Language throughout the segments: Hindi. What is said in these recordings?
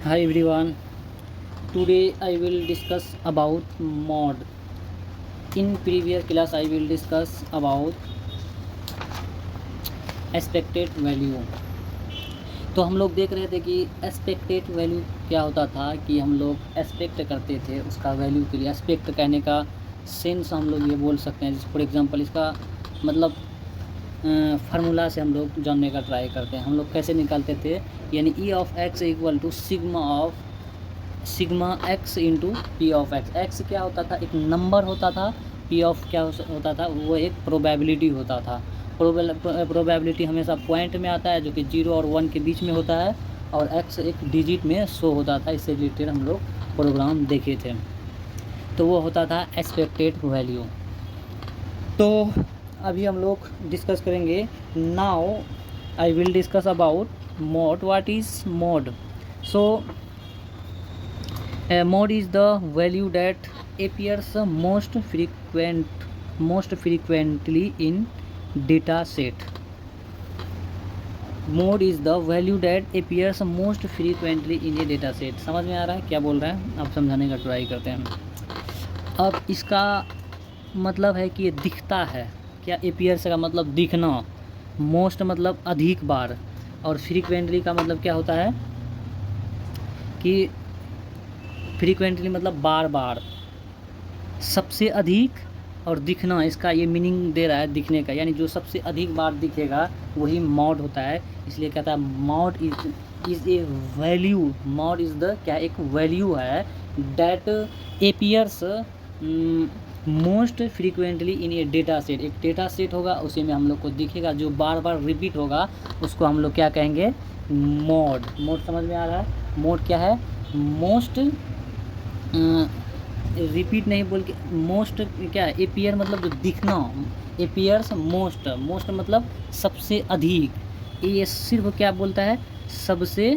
Hi everyone. Today I will discuss about mod. In previous class I will discuss about expected value. तो हम लोग देख रहे थे कि एक्सपेक्टेड वैल्यू क्या होता था कि हम लोग एक्सपेक्ट करते थे उसका वैल्यू के लिए। एक्सपेक्ट कहने का सेंस हम लोग ये बोल सकते हैं, जैसे फॉर एग्जांपल इसका मतलब फार्मूला से हम लोग जानने का ट्राई करते हैं। हम लोग कैसे निकालते थे, यानी E of X equal to sigma X into P of X. X क्या होता था, एक नंबर होता था। पी ऑफ क्या होता था, वो एक प्रोबेबिलिटी होता था। प्रोबेबिलिटी हमेशा पॉइंट में आता है, जो कि 0 और 1 के बीच में होता है, और एक्स एक डिजिट में शो होता था। इससे रिलेटेड हम लोग प्रोग्राम देखे थे, तो वो होता था एक्सपेक्टेड वैल्यू। तो अभी हम लोग डिस्कस करेंगे। Now I will discuss about mode. What is mode? So mod is the value that appears most frequently in data set. Mod is the value that appears most frequently in a data set. समझ में आ रहा है क्या बोल रहा है? अब समझाने का ट्राई करते हैं। अब इसका मतलब है कि ये दिखता है। क्या appears का मतलब दिखना, most मतलब अधिक बार, और frequently का मतलब क्या होता है कि फ्रीक्वेंटली मतलब बार बार, सबसे अधिक, और दिखना इसका ये मीनिंग दे रहा है दिखने का, यानी जो सबसे अधिक बार दिखेगा वही मॉड होता है। इसलिए कहता है mod is a value. Mod is the क्या, एक वैल्यू है that appears most frequently in a data set. एक डेटा सेट होगा, उसी में हम लोग को दिखेगा, जो बार बार रिपीट होगा, उसको हम लोग क्या कहेंगे, मॉड। मॉड समझ में आ रहा है? मॉड क्या है? मोस्ट रिपीट नहीं बोल के मोस्ट क्या है, एपियर मतलब जो दिखना, एपियर्स मोस्ट। मोस्ट मतलब सबसे अधिक। ये सिर्फ क्या बोलता है, सबसे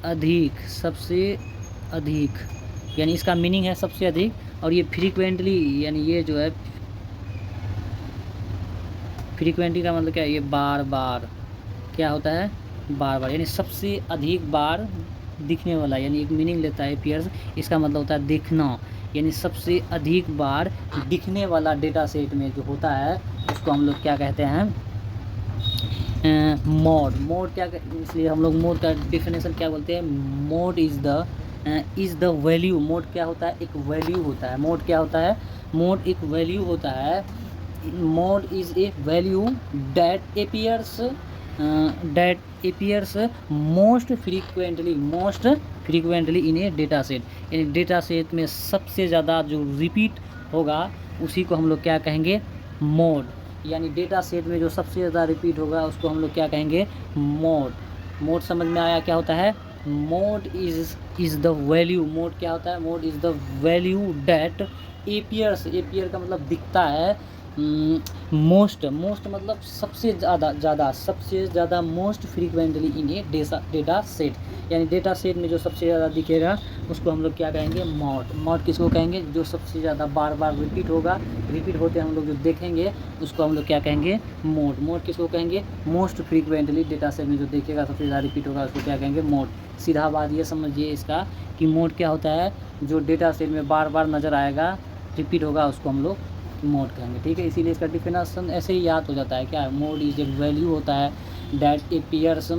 अधिक, सबसे अधिक, यानी इसका मीनिंग है सबसे अधिक। और ये फ्रीक्वेंटली, यानी ये जो है फ्रीक्वेंटली का मतलब क्या है, ये बार बार क्या होता है, बार बार, यानी सबसे अधिक बार दिखने वाला, यानी एक मीनिंग लेता है एपियर्स। इसका मतलब होता है दिखना, यानी सबसे अधिक बार दिखने वाला डेटा सेट में जो होता है उसको हम लोग क्या कहते हैं, मोड। मोड क्या, इसलिए हम लोग मोड का डिफिनेशन क्या बोलते हैं, mode is the value. Mode क्या होता है, एक वैल्यू होता है। मोड क्या होता है, मोड एक वैल्यू होता है। Mode is a value that appears most frequently in a data set. यानी डेटा सेट में सबसे ज़्यादा जो रिपीट होगा उसी को हम लोग क्या कहेंगे, मोड। यानी डेटा सेट में जो सबसे ज़्यादा रिपीट होगा उसको हम लोग क्या कहेंगे, मोड। मोड समझ में आया क्या होता है? Mode is the value. Mode क्या होता है? Mode is the value that appears. Appear का मतलब दिखता है। मोस्ट मतलब सबसे ज़्यादा most frequently in a data set, यानी डेटा सेट में जो सबसे ज़्यादा दिखेगा उसको हम लोग क्या कहेंगे, मॉड। मॉड किसको कहेंगे, जो सबसे ज़्यादा बार बार रिपीट होगा, रिपीट होते हम लोग जो देखेंगे उसको हम लोग क्या कहेंगे, मोड। मोड किसको कहेंगे, मोस्ट फ्रीक्वेंटली डेटा सेट में जो देखेगा सबसे ज़्यादा रिपीट होगा उसको क्या कहेंगे, मोड। सीधा बात ये समझिए इसका कि मोड क्या होता है, जो डेटा सेट में बार बार नज़र आएगा, रिपीट होगा, उसको हम लोग मोड कहेंगे। ठीक है, इसीलिए इसका डिफिनेशन ऐसे ही याद हो जाता है। क्या मोड इज एक वैल्यू होता है that appears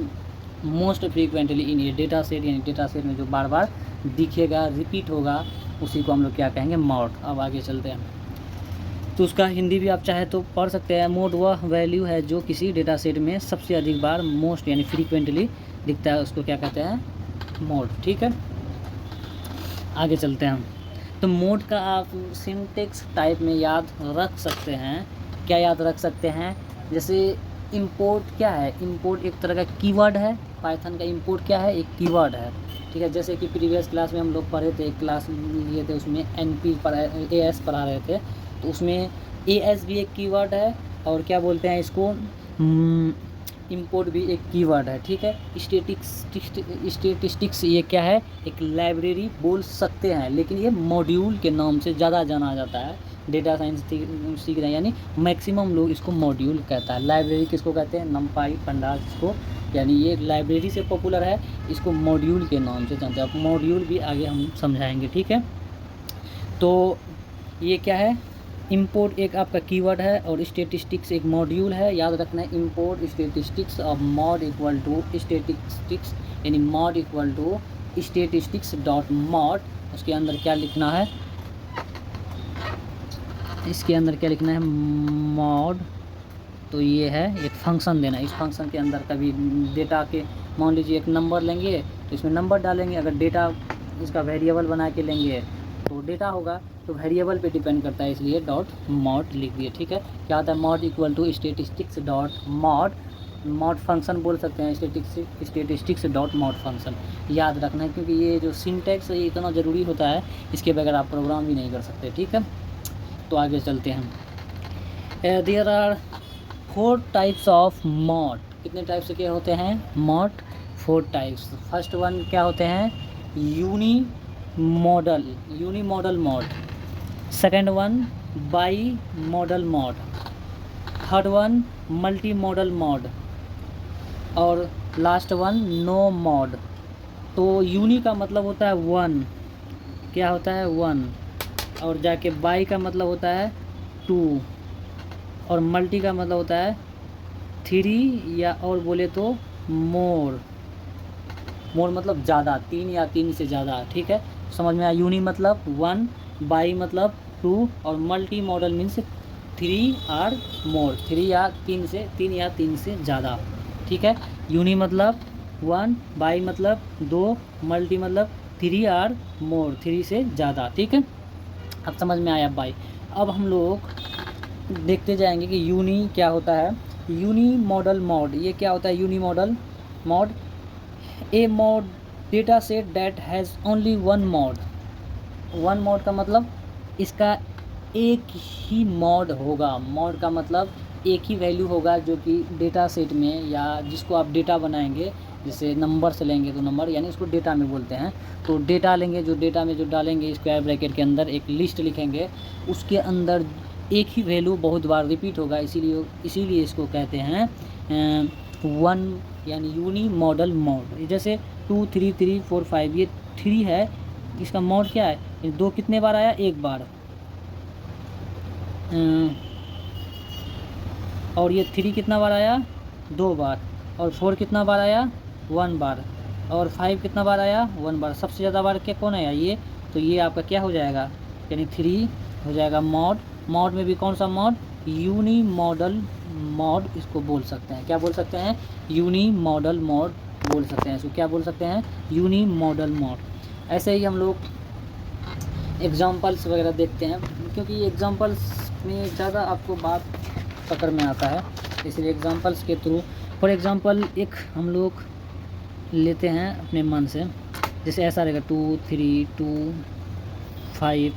most frequently in a data set, यानी डेटा सेट में जो बार बार दिखेगा, रिपीट होगा, उसी को हम लोग क्या कहेंगे, मोड। अब आगे चलते हैं, तो उसका हिंदी भी आप चाहे तो पढ़ सकते हैं। मोड वह वैल्यू है जो किसी डेटा सेट में सबसे अधिक बार मोस्ट यानी फ्रीक्वेंटली दिखता है, उसको क्या कहते हैं, मोड। ठीक है, आगे चलते हैं हम। तो मोड का आप सिंटेक्स टाइप में याद रख सकते हैं। क्या याद रख सकते हैं, जैसे इंपोर्ट क्या है, इंपोर्ट एक तरह का कीवर्ड है। पाइथन का इंपोर्ट क्या है, एक कीवर्ड है। ठीक है, जैसे कि प्रीवियस क्लास में हम लोग पढ़े थे, एक क्लास लिए थे, उसमें NP AS पढ़ा रहे थे, तो उसमें AS भी एक कीवर्ड है। और क्या बोलते हैं इसको, इंपोर्ट भी एक कीवर्ड है, ठीक है। स्टैटिस्टिक्स ये क्या है, एक लाइब्रेरी बोल सकते हैं, लेकिन ये मॉड्यूल के नाम से ज़्यादा जाना जाता है। डेटा साइंस सीख रहे हैं यानी मैक्सिमम लोग इसको मॉड्यूल कहता है। लाइब्रेरी किसको कहते हैं, नमपाई पंडास इसको, यानी ये लाइब्रेरी से पॉपुलर है, इसको मॉड्यूल के नाम से जानते हैं। अब मॉड्यूल भी आगे हम समझाएंगे, ठीक है। तो ये क्या है, इंपोर्ट एक आपका कीवर्ड है और स्टैटिस्टिक्स एक मॉड्यूल है। याद रखना है, इंपोर्ट स्टैटिस्टिक्स और मॉड इक्वल टू स्टैटिस्टिक्स, यानी mode equal to statistics dot mode. उसके अंदर क्या लिखना है, इसके अंदर क्या लिखना है, मॉड। तो ये है एक फंक्शन देना, इस फंक्शन के अंदर कभी डेटा के, मान लीजिए एक नंबर लेंगे तो इसमें नंबर डालेंगे, अगर डेटा इसका वेरिएबल बना के लेंगे तो डेटा होगा, तो वेरिएबल पे डिपेंड करता है, इसलिए डॉट मॉड लिख दिए, ठीक है। क्या आता है, mode equal to statistics dot mode, mode function बोल सकते हैं, स्टैटिस्टिक्स डॉट मॉड फंक्शन। याद रखना है, क्योंकि ये जो सिंटैक्स है ये इतना ज़रूरी होता है, इसके बगैर आप प्रोग्राम भी नहीं कर सकते, ठीक है। तो आगे चलते हैं। There are 4 types of mode. कितने टाइप से क्या होते हैं मॉड, 4 टाइप्स। फर्स्ट वन क्या होते हैं, unimodal mode. Second one bimodal mode. Third one multimodal mode. और लास्ट वन नो मॉड। तो यूनी का मतलब होता है 1, क्या होता है 1, और जाके बाई का मतलब होता है 2, और मल्टी का मतलब होता है 3, या और बोले तो मोर मतलब ज़्यादा, 3 या 3 से ज़्यादा, ठीक है। समझ में आया, यूनी मतलब 1, बाई मतलब 2, और मल्टी मॉडल मीन्स 3 और मोर, 3 या 3 से ज़्यादा, ठीक है। यूनी मतलब 1, बाई मतलब 2, मल्टी मतलब 3 और मोर, 3 से ज़्यादा, ठीक है। अब समझ में आया बाई। अब हम लोग देखते जाएंगे कि यूनी क्या होता है। यूनी मॉडल मॉड, ये क्या होता है, unimodal mode, a mode data set that has only 1 mode. 1 mode का मतलब इसका एक ही मॉड होगा। मॉड का मतलब एक ही वैल्यू होगा, जो कि डेटा सेट में या जिसको आप डेटा बनाएंगे, जैसे नंबर से लेंगे तो नंबर, यानी इसको डेटा में बोलते हैं। तो डेटा लेंगे, जो डेटा में जो डालेंगे स्क्वायर ब्रैकेट के अंदर एक लिस्ट लिखेंगे, उसके अंदर एक ही वैल्यू बहुत बार रिपीट होगा, इसीलिए इसको कहते हैं 1, यानी यूनी मॉडल मॉड। जैसे 2 3 3 4 5, ये 3 है, इसका मॉड क्या है, 2 कितने बार आया, 1 बार, और ये 3 कितना बार आया, 2 बार, और 4 कितना बार आया, 1 बार, और 5 कितना बार आया, 1 बार। सबसे ज़्यादा बार क्या कौन आया, ये, तो ये आपका क्या हो जाएगा, यानी 3 हो जाएगा मॉड। मॉड में भी कौन सा मॉड, यूनी मॉडल मॉड इसको बोल सकते हैं। क्या बोल सकते हैं, यूनी मॉडल मॉड बोल सकते हैं इसको, क्या बोल सकते हैं, यूनी मॉडल मॉड। ऐसे ही हम लोग एग्जांपल्स वगैरह देखते हैं, क्योंकि एग्जांपल्स में ज़्यादा आपको बात पकड़ में आता है, इसलिए एग्जांपल्स के थ्रू। फॉर एग्जांपल एक हम लोग लेते हैं अपने मन से, जैसे ऐसा रहेगा 2 3 2 5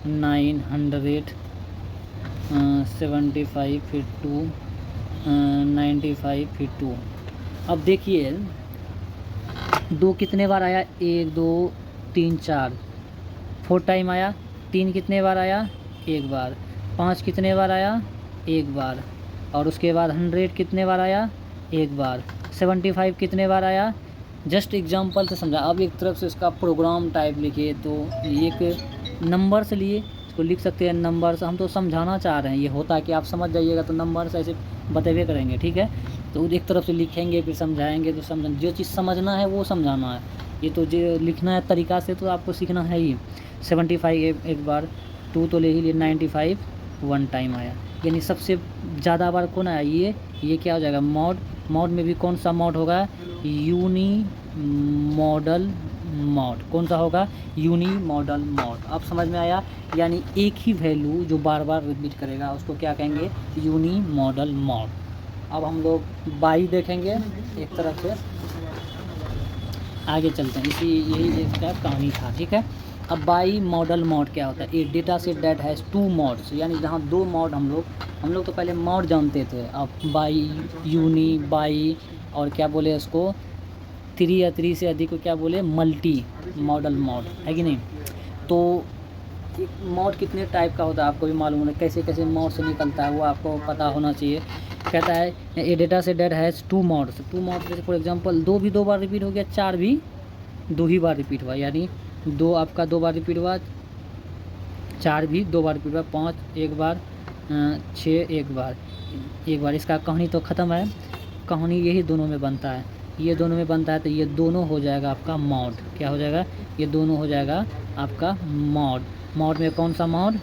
9 100 75 फिर 2 95 फिर 2। अब देखिए 2 कितने बार आया, 1 2 3 4, 4 टाइम आया। 3 कितने बार आया, 1 बार। 5 कितने बार आया, 1 बार। और उसके बाद 100 कितने बार आया, 1 बार। 75 कितने बार आया, जस्ट एग्जांपल से समझा। अब एक तरफ से इसका प्रोग्राम टाइप लिखिए, तो एक नंबर से लिए इसको लिख सकते हैं, नंबर से हम तो समझाना चाह रहे हैं, ये होता है कि आप समझ जाइएगा तो नंबर से ऐसे बतेबे करेंगे, ठीक है। तो एक तरफ से लिखेंगे फिर समझाएंगे, तो जो चीज़ समझना है वो समझाना है, ये तो जो लिखना है तरीका से तो आपको सीखना है ही। 75 एक बार, 2 तो ले ही लिए, 95 1 टाइम आया, यानी सबसे ज़्यादा बार कौन आया, ये क्या हो जाएगा, मॉड। मॉड में भी कौन सा मॉड होगा, यूनी मॉडल मॉड। कौन सा होगा, यूनी मॉडल मॉड। अब समझ में आया, यानी एक ही वैल्यू जो बार बार रिपीट करेगा उसको क्या कहेंगे, यूनी मॉडल मॉड। अब हम लोग बाई देखेंगे एक तरफ से, आगे चलते हैं, यही इसका कहानी था, ठीक है। अब बाई मॉडल मॉड क्या होता है? A data set that has two modes, यानी जहाँ दो मॉड हम लोग तो पहले मॉड जानते थे, अब बाई, यूनी, बाई और क्या बोले इसको, 3 या 3 से अधिक को क्या बोले? मल्टी मॉडल मॉड, है कि नहीं? तो एक मॉड कितने टाइप का होता है आपको भी मालूम है, कैसे कैसे मॉड से निकलता है वो आपको पता होना चाहिए। कहता है a data set that has two modes, जैसे फॉर एग्जांपल 2 भी 2 बार रिपीट हो गया, 4 भी 2 ही बार रिपीट हुआ, यानी 2 आपका 2 बार रिपीट हुआ, 4 भी 2 बार रिपीट हुआ, 5 एक बार, 6 एक बार। इसका कहानी तो ख़त्म है। कहानी यही दोनों में बनता है, ये दोनों में बनता है, तो ये दोनों हो जाएगा आपका मॉड। क्या हो जाएगा? ये दोनों हो जाएगा आपका मॉड। मॉड में कौन सा मॉड?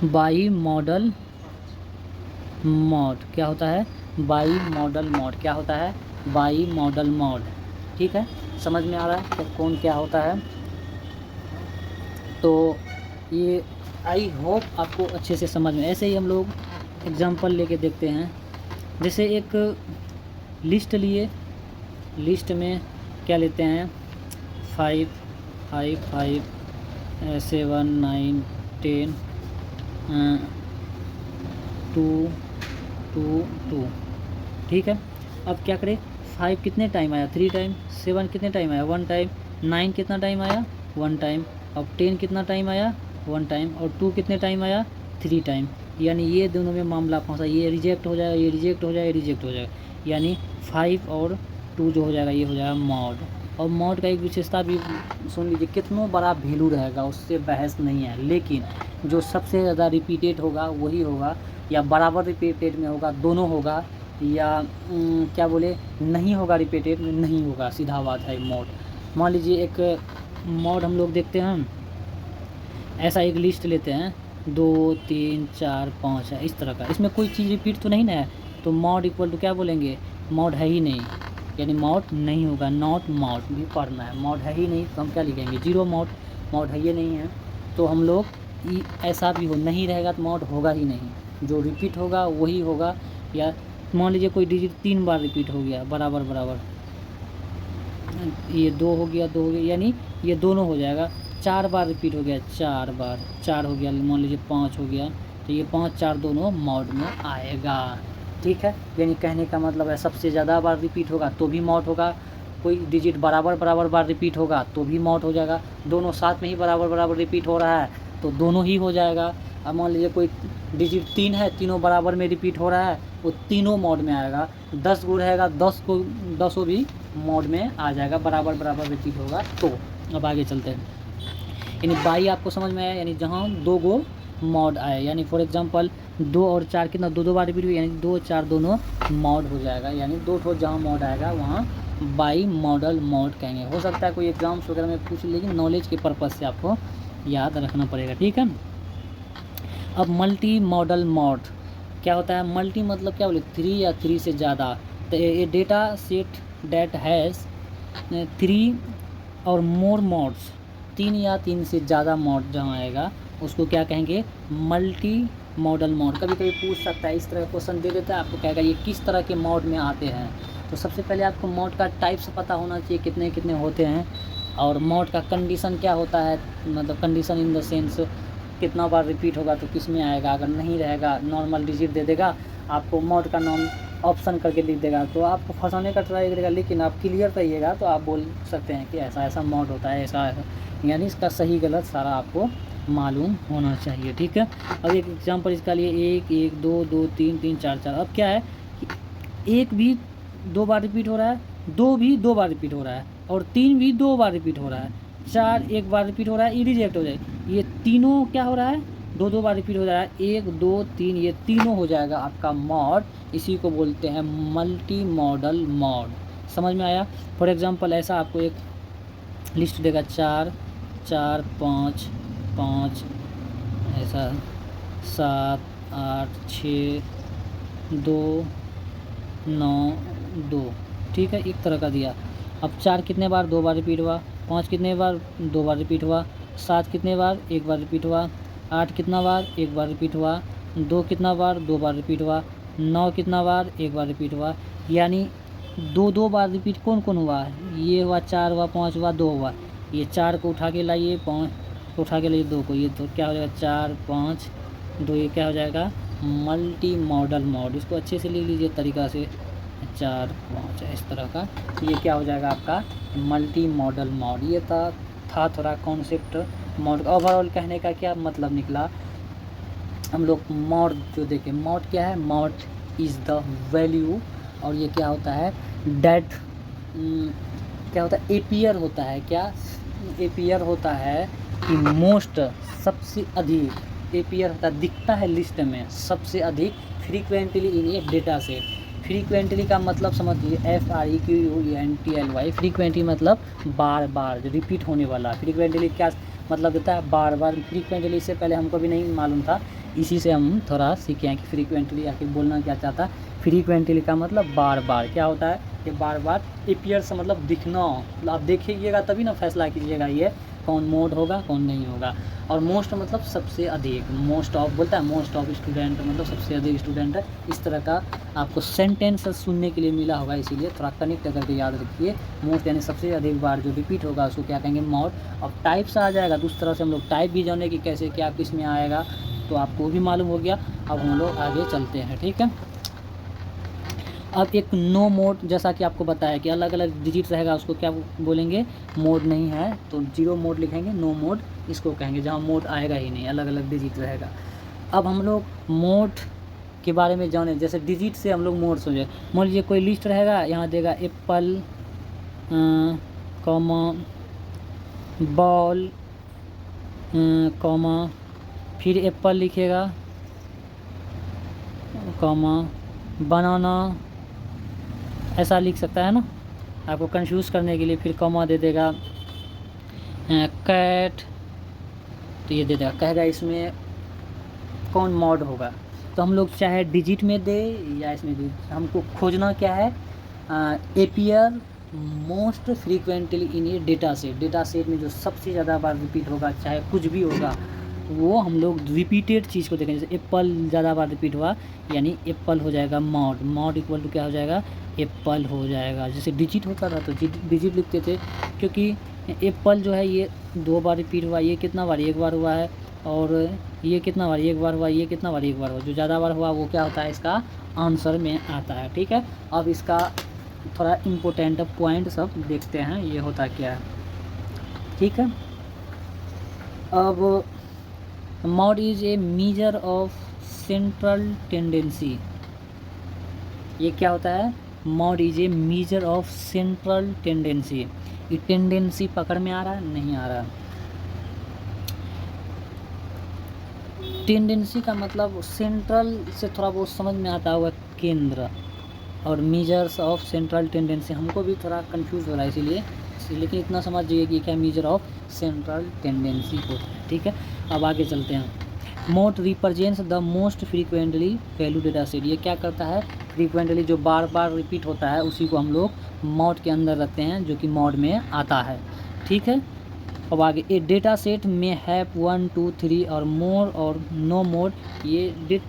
By model mod. क्या होता है? By model mod. क्या होता है? By model mod. ठीक है, समझ में आ रहा है कि कौन क्या होता है? तो ये आई होप आपको अच्छे से समझ में। ऐसे ही हम लोग एग्जांपल लेके देखते हैं। जैसे एक लिस्ट लिए, लिस्ट में क्या लेते हैं? 5 5 5 7 9 10 2 2 2। ठीक है, अब क्या करें? 5 कितने टाइम आया? 3 टाइम। 7 कितने टाइम आया? 1 टाइम। 9 कितना टाइम आया? 1 टाइम। अब 10 कितना टाइम आया? 1 टाइम। और 2 कितने टाइम आया? 3 टाइम। यानी ये दोनों में मामला फंसा, ये रिजेक्ट हो जाएगा, ये रिजेक्ट हो जाएगा, ये रिजेक्ट हो जाएगा, यानी 5 और 2 जो हो जाएगा ये हो जाएगा मॉड। और मॉड का एक विशेषता भी सुन लीजिए, कितनों बड़ा वैल्यू रहेगा उससे बहस नहीं है, लेकिन जो सबसे ज़्यादा रिपीटेड होगा वही होगा, या बराबर रिपीटेड में होगा, दोनों होगा, या क्या बोले नहीं होगा, रिपीटेड में नहीं होगा, सीधा बात है मॉड। मान लीजिए एक मॉड हम लोग देखते हैं, ऐसा एक लिस्ट लेते हैं 2 3 4 5 है इस तरह का, इसमें कोई चीज़ रिपीट तो नहीं ना है, तो मॉड इक्वल टू क्या बोलेंगे? मॉड है ही नहीं, यानी मॉड नहीं होगा, नॉट मॉड भी पढ़ना है। मॉड है ही नहीं तो हम क्या लिखेंगे? 0 मॉड। मॉड है ही नहीं है तो हम लोग ऐसा भी हो नहीं रहेगा तो मॉड होगा ही नहीं, जो रिपीट होगा वही होगा। या मान लीजिए कोई डिजिट 3 बार रिपीट हो गया बराबर बराबर, ये 2 हो गया, 2 हो गया, यानी ये दोनों हो जाएगा। 4 बार रिपीट हो गया, 4 बार, 4 हो गया, मान लीजिए 5 हो गया, तो ये 5 4 दोनों मॉड में आएगा। ठीक है, यानी कहने का मतलब है सबसे ज़्यादा बार रिपीट होगा तो भी मॉड होगा, कोई डिजिट बराबर बराबर बार रिपीट होगा तो भी मॉड हो जाएगा, दोनों साथ में ही बराबर बराबर रिपीट हो रहा है तो दोनों ही हो जाएगा। अब मान लीजिए कोई डिजिट 3 है, तीनों बराबर में रिपीट हो रहा है, वो तीनों मॉड में आएगा। 10 गो रहेगा, 10 भी मॉड में आ जाएगा, बराबर बराबर रिपीट होगा। तो अब आगे चलते हैं, यानी बाई आपको समझ में आया, यानी जहाँ 2 गो मॉड आए, यानी फॉर एग्जांपल 2 और 4 कितना 2 बार रिपीट हुई, यानी 2 4 दोनों मॉड हो जाएगा, यानी 2 ठो जहाँ मॉड आएगा वहाँ बाई मॉडल मॉड कहेंगे। हो सकता है कोई एग्जाम्स वगैरह में पूछ, लेकिन नॉलेज के पर्पज़ से आपको याद रखना पड़ेगा। ठीक है, अब मल्टी मॉडल मॉड क्या होता है? मल्टी मतलब क्या बोले? 3 या 3 से ज़्यादा। तो ये डेटा सेट डैट हैज़ 3 और मोर मॉड्स, 3 या 3 से ज़्यादा मॉड जहाँ आएगा उसको क्या कहेंगे? Multi modal mod. कभी कभी पूछ सकता है, इस तरह का क्वेश्चन दे देता है आपको, कहेगा ये किस तरह के मॉड में आते हैं। तो सबसे पहले आपको मॉड का टाइप्स पता होना चाहिए, कितने कितने होते हैं, और मॉड का कंडीशन क्या होता है, मतलब कंडीशन इन द सेंस कितना बार रिपीट होगा तो किस में आएगा। अगर नहीं रहेगा, नॉर्मल डिजिट दे देगा, आपको मॉड का नाम ऑप्शन करके लिख देगा तो आपको फंसाने का ट्राई करेगा, लेकिन आप क्लियर रहिएगा तो आप बोल सकते हैं कि ऐसा ऐसा मॉड होता है, ऐसा ऐसा, यानी इसका सही गलत सारा आपको मालूम होना चाहिए। ठीक है, अब एक एग्जांपल इसका लिए 1 1 2 2 3 3 4 4। अब क्या है कि 1 भी 2 बार रिपीट हो रहा है, 2 भी 2 बार रिपीट हो रहा है, और 3 भी 2 बार रिपीट हो रहा है, 4 1 बार रिपीट हो रहा है, ये रिजेक्ट हो जाएगा। ये तीनों क्या हो रहा है? 2 बार रिपीट हो रहा है, 1 2 3, ये तीनों हो जाएगा आपका मॉड। इसी को बोलते हैं मल्टी मॉडल मॉड। समझ में आया? फॉर एग्जांपल ऐसा आपको एक लिस्ट देगा 4 4 5 5, ऐसा 7 8 6 2 9 2। ठीक है, एक तरह का दिया। अब 4 कितने बार? 2 बार रिपीट हुआ, 5 कितने बार? 2 बार रिपीट हुआ, 7 कितने बार? 1 बार रिपीट हुआ, 8 कितना बार? 1 बार रिपीट हुआ, 2 कितना बार? 2 बार रिपीट हुआ, 9 कितना बार? 1 बार रिपीट हुआ। यानी 2 बार रिपीट कौन कौन हुआ? ये हुआ, 4 हुआ, 5 हुआ, 2 हुआ। ये 4 को उठा के लाइए, 5 को उठा के लाइए, 2 को, ये तो क्या हो जाएगा 4 5 2, ये क्या हो जाएगा मल्टी मॉडल मॉड। इसको अच्छे से लिख लीजिए तरीक़ा से, 4 5 इस तरह का, ये क्या हो जाएगा आपका मल्टी मॉडल मॉड। ये था थोड़ा कॉन्सेप्ट मॉड। ओवरऑल कहने का क्या मतलब निकला, हम लोग मॉड जो देखें, मॉड क्या है, मॉड इज़ द वैल्यू, और ये क्या होता है डेट, क्या होता है एपियर होता है, क्या एपियर होता है कि मोस्ट सबसे अधिक, एपियर होता है दिखता है लिस्ट में सबसे अधिक, frequently in a data set. Frequently का मतलब समझिए FREQUENTLY, फ्रीक्वेंटली मतलब बार बार जो रिपीट होने वाला। फ्रीक्वेंटली क्या मतलब देता है बार बार। फ्रीक्वेंटली से पहले हमको भी नहीं मालूम था, इसी से हम थोड़ा सीखे हैं कि फ्रीक्वेंटली आके बोलना क्या चाहता है। फ्रीक्वेंटली का मतलब बार बार क्या होता है कि बार बार, अपीयर से मतलब दिखना, मतलब आप देखिएगा तभी ना फैसला कीजिएगा ये कौन मोड होगा कौन नहीं होगा। और मोस्ट मतलब सबसे अधिक, मोस्ट ऑफ बोलता है, मोस्ट ऑफ स्टूडेंट मतलब सबसे अधिक स्टूडेंट है। इस तरह का आपको सेंटेंस सुनने के लिए मिला होगा, इसीलिए थोड़ा कनेक्ट करके याद रखिए। मोस्ट यानी सबसे अधिक बार जो रिपीट होगा उसको क्या कहेंगे मॉड। अब टाइप्स आ जाएगा, दूसरी तरह से हम लोग टाइप भी जाने कि कैसे क्या किस में आएगा, तो आपको भी मालूम हो गया। अब हम लोग आगे चलते हैं, ठीक है। अब एक नो मोड, जैसा कि आपको बताया कि अलग अलग डिजिट रहेगा उसको क्या बोलेंगे मोड नहीं है, तो 0 मोड लिखेंगे, नो मोड इसको कहेंगे जहाँ मोड आएगा ही नहीं, अलग अलग डिजिट रहेगा। अब हम लोग मोड के बारे में जाने, जैसे डिजिट से हम लोग मोड सोचे। मान लीजिए कोई लिस्ट रहेगा, यहाँ देगा एप्पल कॉमा बॉल कॉमा, फिर एप्पल लिखेगा कॉमा बनाना, ऐसा लिख सकता है ना आपको कंफ्यूज करने के लिए। फिर कॉमा दे देगा कैट, तो ये दे देगा, कहेगा इसमें कौन मॉड होगा। तो हम लोग चाहे डिजिट में दे या इसमें दे, हमको खोजना क्या है appear most frequently in a data set. Data set में जो सबसे ज़्यादा बार रिपीट होगा, चाहे कुछ भी होगा, वो हम लोग रिपीटेड चीज़ को देखें। जैसे एप्पल ज़्यादा बार रिपीट हुआ यानी एप्पल हो जाएगा मॉड, मॉड इक्वल टू क्या हो जाएगा एप्पल हो जाएगा। जैसे डिजिट होता था तो डिजिट लिखते थे, क्योंकि एप्पल जो है ये 2 बार रिपीट हुआ, ये कितना बार 1 बार हुआ है, और ये कितना बार 1 बार हुआ, ये कितना बार 1 बार हुआ। जो ज़्यादा बार हुआ वो क्या होता है इसका आंसर में आता है, ठीक है। अब इसका थोड़ा इम्पोर्टेंट पॉइंट सब देखते हैं ये होता क्या है, ठीक है। अब mod is a measure of central tendency. ये क्या होता है mod is a measure of central tendency. ये टेंडेंसी पकड़ में आ रहा है नहीं आ रहा। टेंडेंसी का मतलब सेंट्रल से थोड़ा बहुत समझ में आता हुआ केंद्र, और मेजर्स ऑफ सेंट्रल टेंडेंसी हमको भी थोड़ा कंफ्यूज हो रहा है इसीलिए, लेकिन इतना समझ जाइए कि क्या मेजर ऑफ सेंट्रल टेंडेंसी होता है, ठीक है। अब आगे चलते हैं। Mode represents the most frequently value data set. ये क्या करता है फ्रीक्वेंटली जो बार बार रिपीट होता है उसी को हम लोग मोड के अंदर रखते हैं, जो कि मोड में आता है, ठीक है। अब आगे ए डेटा सेट में हैव 1 2 3 और मोर और नो मोड। ये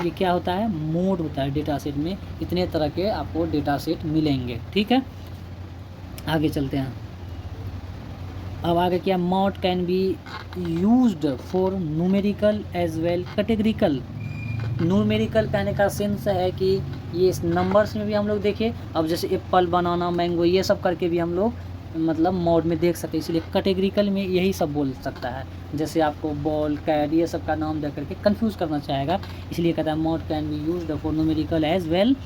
क्या होता है मोड होता है डेटा सेट में, इतने तरह के आपको डेटा सेट मिलेंगे, ठीक है। आगे चलते हैं। अब आगे क्या mode can be used for numerical as well categorical. Numerical कहने का सेंस है कि ये इस नंबर्स में भी हम लोग देखें। अब जैसे एप्पल बनाना मैंगो ये सब करके भी हम लोग मतलब मोड में देख सकते हैं, इसलिए कैटेगरिकल में यही सब बोल सकता है। जैसे आपको बॉल कैट ये सब का नाम दे करके कंफ्यूज करना चाहेगा, इसलिए कहता है mode can be used for numerical as well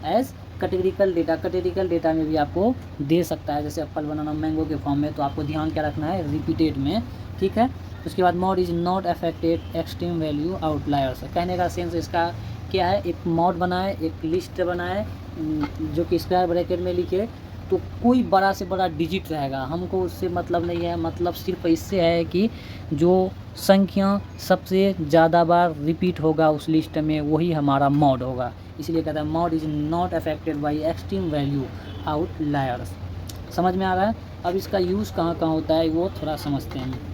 as categorical data. Categorical data में भी आपको दे सकता है, जैसे एप्पल बनाना मैंगो के फॉर्म में, तो आपको ध्यान क्या रखना है रिपीटेड में, ठीक है। उसके बाद mode is not affected extreme value outliers. कहने का सेंस इसका क्या है, एक मोड बनाए, एक लिस्ट बनाए जो कि स्क्वायर ब्रैकेट में लिखे, तो कोई बड़ा से बड़ा डिजिट रहेगा, हमको उससे मतलब नहीं है। मतलब सिर्फ इससे है कि जो संख्या सबसे ज़्यादा बार रिपीट होगा उस लिस्ट में वही हमारा मोड होगा, इसलिए कहता है mode is not affected by extreme value outliers. समझ में आ रहा है। अब इसका यूज़ कहाँ कहाँ होता है वो थोड़ा समझते हैं।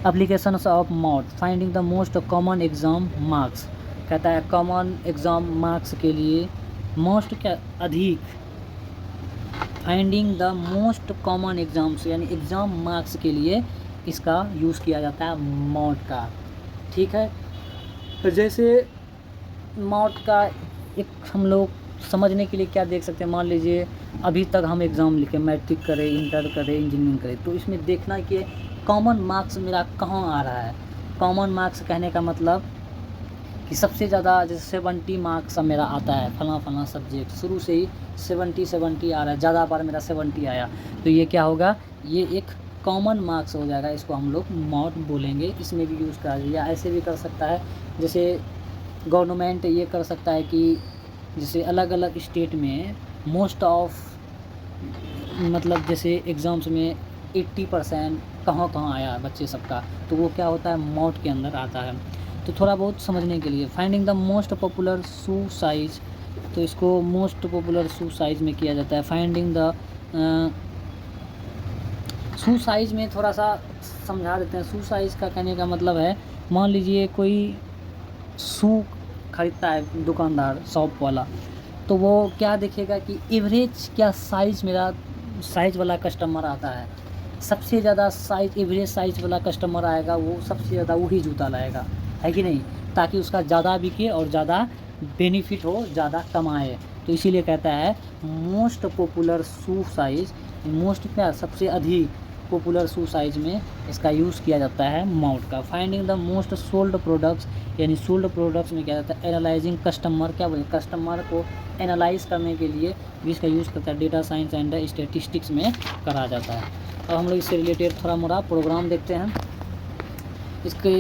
Applications of mode, finding the most common exam marks. कहता है कॉमन एग्ज़ाम मार्क्स के लिए मोस्ट क्या finding the most common exams यानी एग्ज़ाम मार्क्स के लिए इसका यूज़ किया जाता है मॉड का। ठीक है, तो जैसे मॉड का एक हम लोग समझने के लिए क्या देख सकते हैं, मान लीजिए अभी तक हम एग्ज़ाम लिखे, मैट्रिक करें, इंटर करें, इंजीनियरिंग करें, तो इसमें देखना कि कॉमन मार्क्स मेरा कहाँ आ रहा है। कॉमन मार्क्स कहने का मतलब कि सबसे ज़्यादा जैसे 70 मार्क्स मेरा आता है फलां सब्जेक्ट, शुरू से ही 70 आ रहा है, ज़्यादा बार मेरा 70 आया, तो ये क्या होगा, ये एक कॉमन मार्क्स हो जाएगा, इसको हम लोग मॉड बोलेंगे। इसमें भी यूज़ करा या ऐसे भी कर सकता है, जैसे गवर्नमेंट ये कर सकता है कि जैसे अलग अलग स्टेट में मोस्ट ऑफ मतलब जैसे एग्ज़ाम्स में 80% कहाँ कहाँ आया है बच्चे सबका, तो वो क्या होता है, मॉड के अंदर आता है। तो थोड़ा बहुत समझने के लिए finding the most popular shoe size, तो इसको मोस्ट पॉपुलर शू साइज़ में किया जाता है। फाइंडिंग द शू साइज़ में थोड़ा सा समझा देते हैं। शू साइज़ का कहने का मतलब है, मान लीजिए कोई शू खरीदता है दुकानदार, शॉप वाला, तो वो क्या देखेगा कि एवरेज क्या साइज़ मेरा साइज़ वाला कस्टमर आता है, सबसे ज़्यादा साइज़ एवरेज साइज़ वाला कस्टमर आएगा, वो सबसे ज़्यादा वही जूता लाएगा, है कि नहीं, ताकि उसका ज़्यादा बिके और ज़्यादा बेनिफिट हो, ज़्यादा कमाए। तो इसीलिए कहता है मोस्ट पॉपुलर शू साइज़, मोस्ट क्या सबसे अधिक पॉपुलर शू साइज़ में इसका यूज़ किया जाता है मॉड का। Finding the most sold products, यानी सोल्ड प्रोडक्ट्स में क्या जाता है, एनालाइजिंग कस्टमर, क्या बोले, कस्टमर को एनालाइज करने के लिए भी इसका यूज़ करता है, डेटा साइंस एंड स्टैटिस्टिक्स में करा जाता है। अब हम लोग इससे रिलेटेड थोड़ा मोड़ा प्रोग्राम देखते हैं। इसके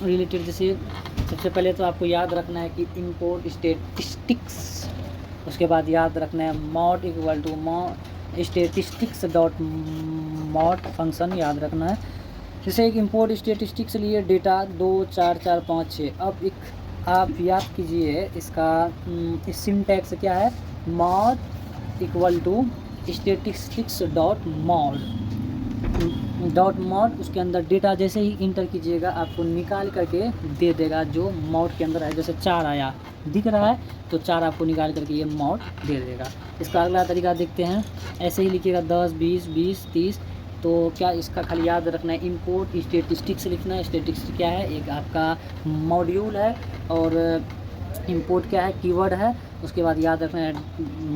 रिलेटेड जैसे सबसे पहले तो आपको याद रखना है कि इंपोर्ट स्टैटिस्टिक्स, उसके बाद याद रखना है mode equal to statistics dot mode function याद रखना है। जैसे एक इंपोर्ट स्टैटिस्टिक्स लिए डेटा 2 4 4 5 6, अब एक आप याद कीजिए इसका सिंटैक्स क्या है, mode equal to statistics dot mode, उसके अंदर डेटा जैसे ही इंटर कीजिएगा आपको निकाल करके दे देगा जो मॉड के अंदर है। जैसे 4 आया दिख रहा है, तो 4 आपको निकाल करके ये मॉड दे देगा। इसका अगला तरीका देखते हैं, ऐसे ही लिखिएगा 10 20 20 30, तो क्या इसका खाली याद रखना है, इंपोर्ट स्टैटिस्टिक्स लिखना है। स्टैटिस्टिक्स क्या है, एक आपका मॉड्यूल है, और इंपोर्ट क्या है, कीवर्ड है। उसके बाद याद रखना है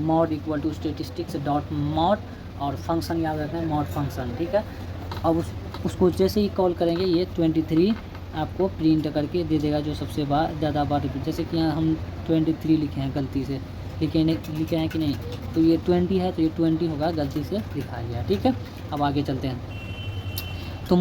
mode equal to statistics dot mode, और फंक्शन याद रखना है मॉड फंक्शन, ठीक है। अब उसको जैसे ही कॉल करेंगे ये 23 आपको प्रिंट करके दे देगा, जो सबसे ज़्यादा बार रिपीट, जैसे कि यहाँ हम 23 लिखे हैं गलती से, लिखे हैं कि नहीं, तो ये 20 है, तो ये 20 होगा, गलती से लिखा गया, ठीक है। अब आगे चलते हैं, तो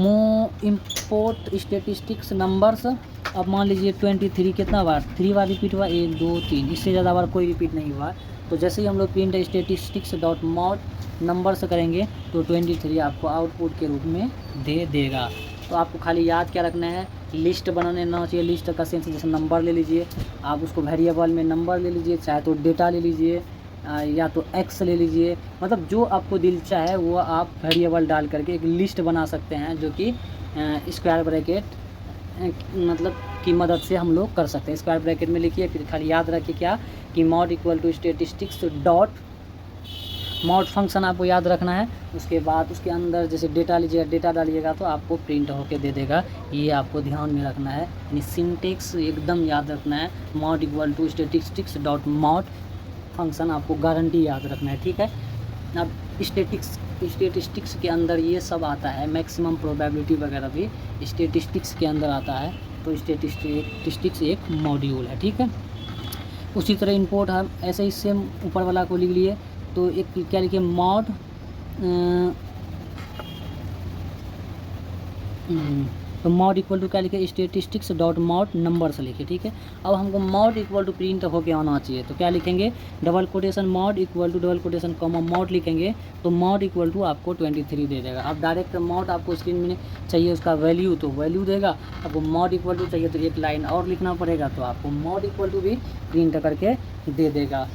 इंपोर्ट स्टैटिस्टिक्स नंबर्स। अब मान लीजिए 23 कितना बार, 3 बार रिपीट हुआ, 1 2 3, इससे ज़्यादा बार कोई रिपीट नहीं हुआ। तो जैसे ही हम लोग print statistics dot mod number से करेंगे, तो 23 आपको आउटपुट के रूप में दे देगा। तो आपको खाली याद क्या रखना है, लिस्ट बनाने ना चाहिए। लिस्ट का सेंस जैसे नंबर ले लीजिए, आप उसको वेरिएबल में नंबर ले लीजिए, चाहे तो डेटा ले लीजिए, या तो एक्स ले लीजिए, मतलब जो आपको दिल चाहे वो आप वेरिएबल डाल करके एक लिस्ट बना सकते हैं, जो कि स्क्वायर ब्रैकेट मतलब की मदद से हम लोग कर सकते हैं। स्क्वायर ब्रैकेट में लिखिए, फिर खाली याद रखिए क्या कि mode equal to statistics dot mode function आपको याद रखना है। उसके बाद उसके अंदर जैसे डेटा लीजिएगा, डेटा डालिएगा तो आपको प्रिंट होके दे देगा, ये आपको ध्यान में रखना है, यानी सिंटेक्स एकदम याद रखना है। Mode equal to statistics dot mode function आपको गारंटी याद रखना है, ठीक है। अब स्टैटिस्टिक्स के अंदर ये सब आता है, मैक्सिमम प्रोबेबिलिटी वगैरह भी स्टैटिस्टिक्स के अंदर आता है, तो स्टैटिस्टिक्स एक मॉड्यूल है, ठीक है। उसी तरह इंपोर्ट हम ऐसे ही सेम ऊपर वाला को लिख लिए, तो एक क्या लिखिए, मॉड तो मॉड इक्वल टू क्या लिखे, स्टैटिस्टिक्स डॉट मॉड नंबर से लिखे, ठीक है। अब हमको मॉड इक्वल टू प्रिंट होके आना चाहिए, तो क्या लिखेंगे, double quotation mode equal to double quotation comma mode लिखेंगे, तो मॉड इक्वल टू आपको 23 दे देगा। अब डायरेक्ट मॉड आपको स्क्रीन में चाहिए उसका वैल्यू, तो वैल्यू देगा। आपको मॉड इक्वल टू चाहिए तो एक लाइन और लिखना पड़ेगा, तो आपको मॉड इक्वल टू भी प्रिंट करके दे देगा।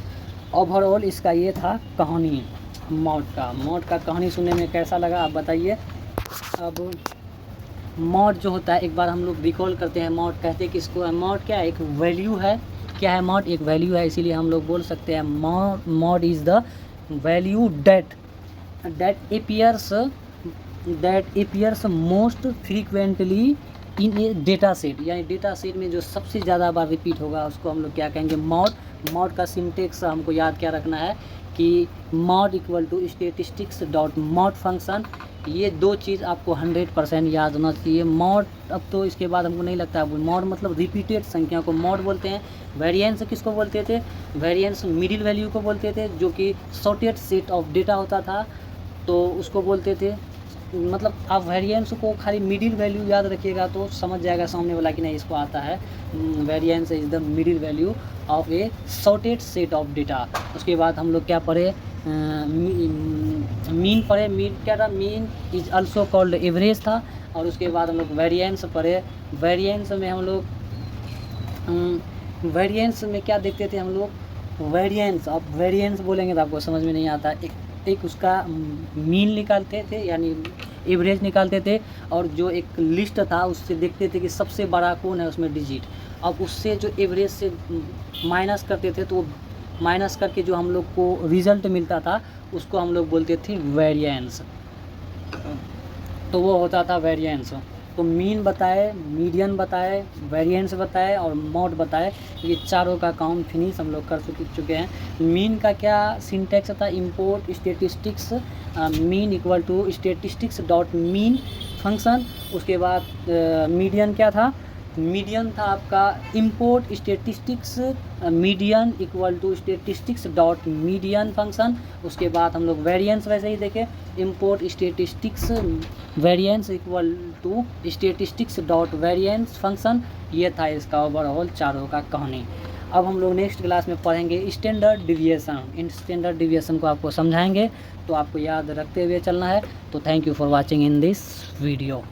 ओवरऑल इसका ये था कहानी मॉड का कहानी सुनने में कैसा लगा आप बताइए। अब मॉड जो होता है, एक बार हम लोग रिकॉल करते हैं, मॉड कहते हैं किसको है, मॉड क्या है, एक वैल्यू है, क्या है मॉड, एक वैल्यू है, इसीलिए हम लोग बोल सकते हैं mode is the value that that appears most frequently in a data set, यानी डेटा सेट में जो सबसे ज़्यादा बार रिपीट होगा उसको हम लोग क्या कहेंगे, मॉड। मॉड का सिंटेक्स हमको याद क्या रखना है कि mode equal to statistics dot mode function. ये दो चीज़ आपको 100% याद होना चाहिए। मॉड, अब तो इसके बाद हमको नहीं लगता है, मॉड मतलब रिपीटेड संख्या को मॉड बोलते हैं। वेरिएंस किसको बोलते थे, वेरिएंस मिडिल वैल्यू को बोलते थे, जो कि सॉर्टेड सेट ऑफ डेटा होता था तो उसको बोलते थे। मतलब आप वेरिएंस को खाली मिडिल वैल्यू याद रखिएगा तो समझ जाएगा सामने वाला कि नहीं इसको आता है। Variance is the middle value of A sorted set of data. उसके बाद हम लोग क्या पढ़े, मीन पढ़े। मीन क्या था, mean is also called average था। और उसके बाद हम लोग वेरिएंस पढ़े। वेरिएंस में हम लोग वेरिएंस में क्या देखते थे हम लोग, वेरिएंस, अब वेरिएंस बोलेंगे तो आपको समझ में नहीं आता। एक उसका मीन निकालते थे यानी एवरेज निकालते थे, और जो एक लिस्ट था उससे देखते थे कि सबसे बड़ा कौन है उसमें डिजिट। अब उससे जो एवरेज से माइनस करते थे तो माइनस करके जो हम लोग को रिज़ल्ट मिलता था उसको हम लोग बोलते थे वेरिएंस। तो वो होता था वेरिएंस। तो मीन बताए, मीडियन बताए, वेरिएंस बताए और मॉड बताए। ये चारों का काम फिनिश हम लोग कर चुके हैं। मीन का क्या सिंटेक्स था, import statistics mean equal to statistics dot mean function. उसके बाद मीडियन क्या था, मीडियन था आपका import statistics median equal to statistics dot median function. उसके बाद हम लोग वेरिएंस वैसे ही देखे, import statistics variance equal to statistics dot variance function. ये था इसका ओवरऑल चारों का कहानी। अब हम लोग नेक्स्ट क्लास में पढ़ेंगे standard deviation. In standard deviation को आपको समझाएंगे तो आपको याद रखते हुए चलना है। तो thank you for watching in this video.